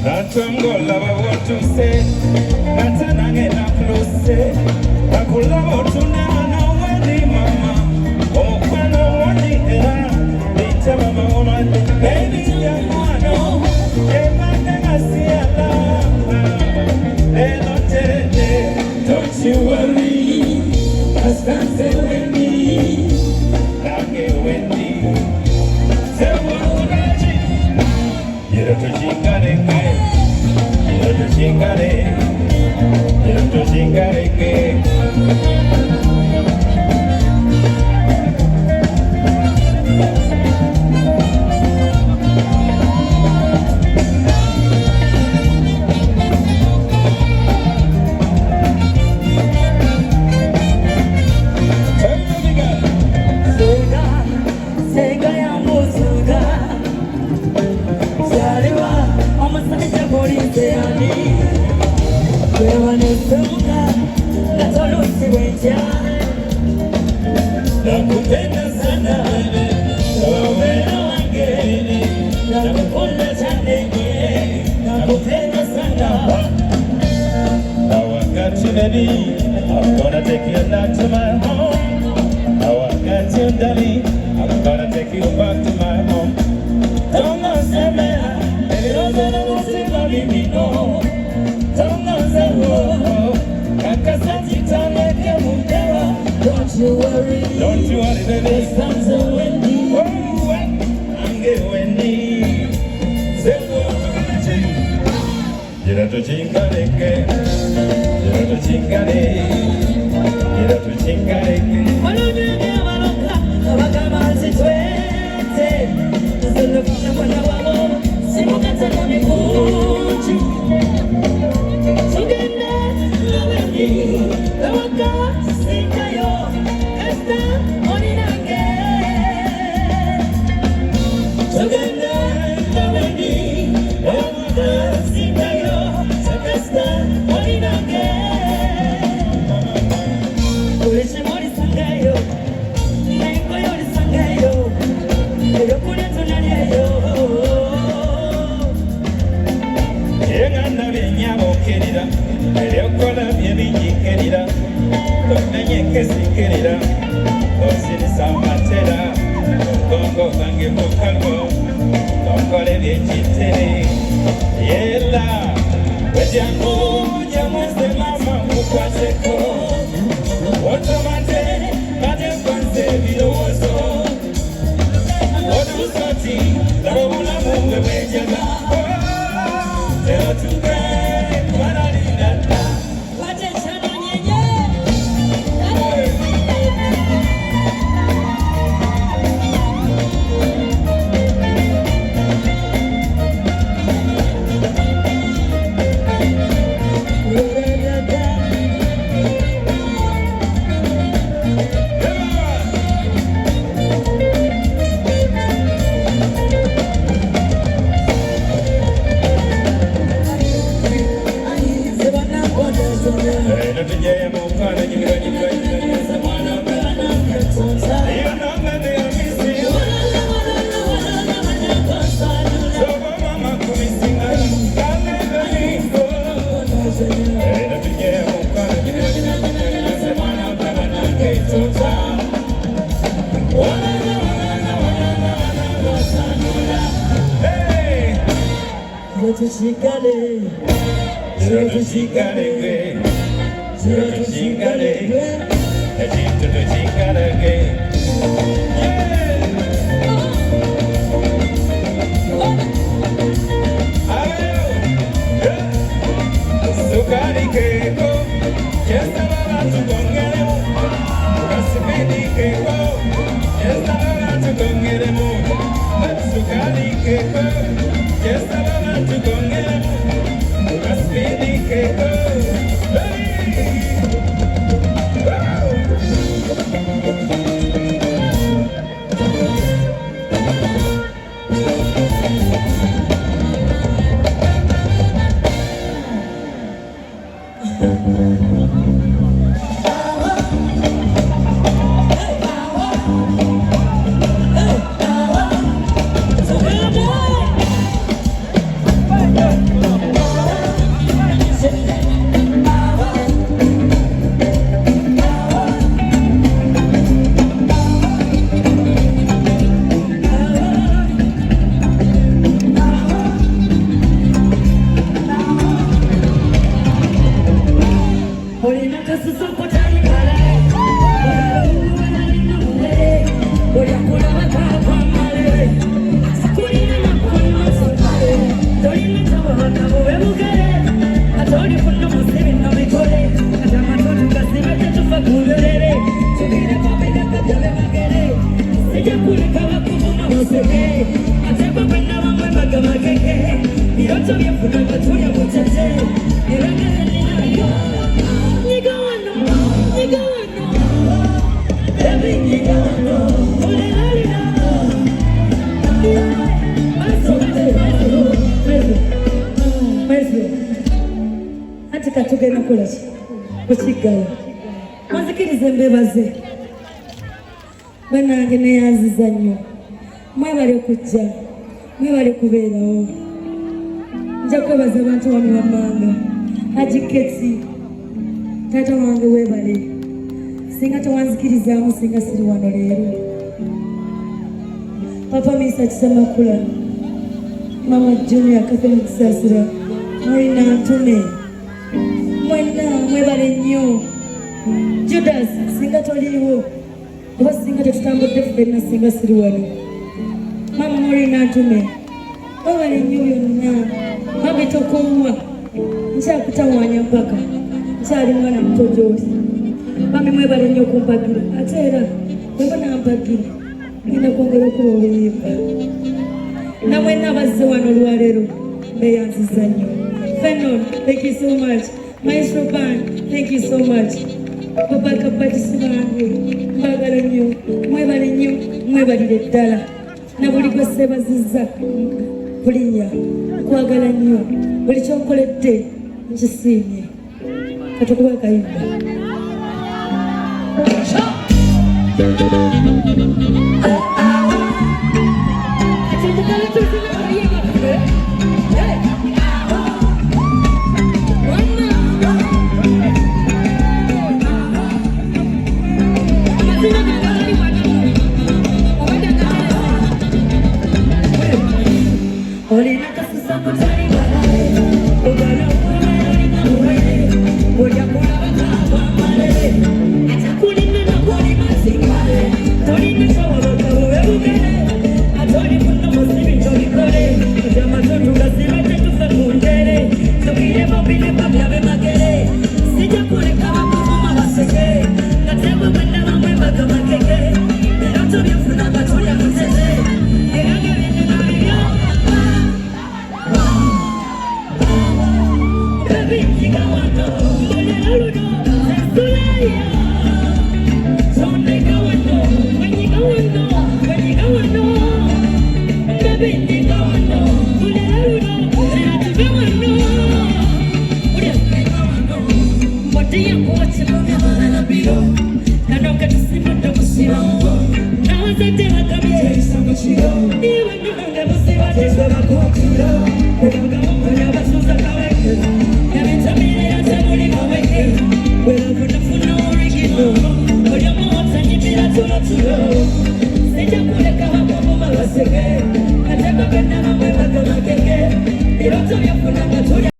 Natongola what to say, Natanange na close, Nakula what to know when mama, oh, when I want the air, they tell my woman, baby, you know, they might see a love, they don't tell it, don't you worry, I stand there with me, now get with me, say what you're to chingare. Yo te chingaré que Sega ya musuga Sariwa Omasanja polise ani Wewe ni sunga na tolusi wenja nakupenda sana wewe wewe wange nakupenda chanenge nakupenda sana wakati baby I'm gonna take you back to my home wakati ndani I'm gonna take you back to my home kama semea eliroza na musika mimi no don't you worry, baby. It's time to win me. Oh, I'm getting me. Say what you're to chingare, you're to chingare, you're to chingare. Malunya maloka, wakama sitwete. Zuluka mwana wao, simukata na mikuchi. Chingana, laweni, lawaka. Querida, Osiri Samatera, Congo Bangi Mukalmo, Tongole Vichitere, Yella, Vejamu, Jamuste Mama, Mukwaseko, Otomate, Madame Conce, Vidoso, Odusoti, Lavula Munga Vejaga, Teotuka, Mararina. Anti katugenda kukola ki kukiggala muzikirize mbebaze banange neyanziza nnyo mwebale kujja mwebale kubeerawo nja kwebaza abantu wano wammanga Hajiketi taata wange weebale singa tewanzikirizaamu singa siri wano leero papa Misa Kisamakula mama Junior Catherine Kisasira Marina Ntume mwenna mwebale nnyo Judas singa toliiwo oba singa tetutambudde ffenna singa siri wano mama Marina Ntume mwebale nnyo yonna mami tokowa nkyakutawaanya mpaka nkyali mwana muto gy'oli mami mwebale nnyo kumpagira ate era bweba nampagira ngenda kwongera okuba obuyimba namwenna abazze wano olwaleero beyanziza nnyo Fenon, thank you so much. Maestro Band, thank you so much. Papa Kapatisi bange mbagala nnyo mwebale nnyo mwebalire ddala na buli gwe sseebazizza kulinnya kwagala nnyo buli kyonkoledde nkisiimye katukuba akayimba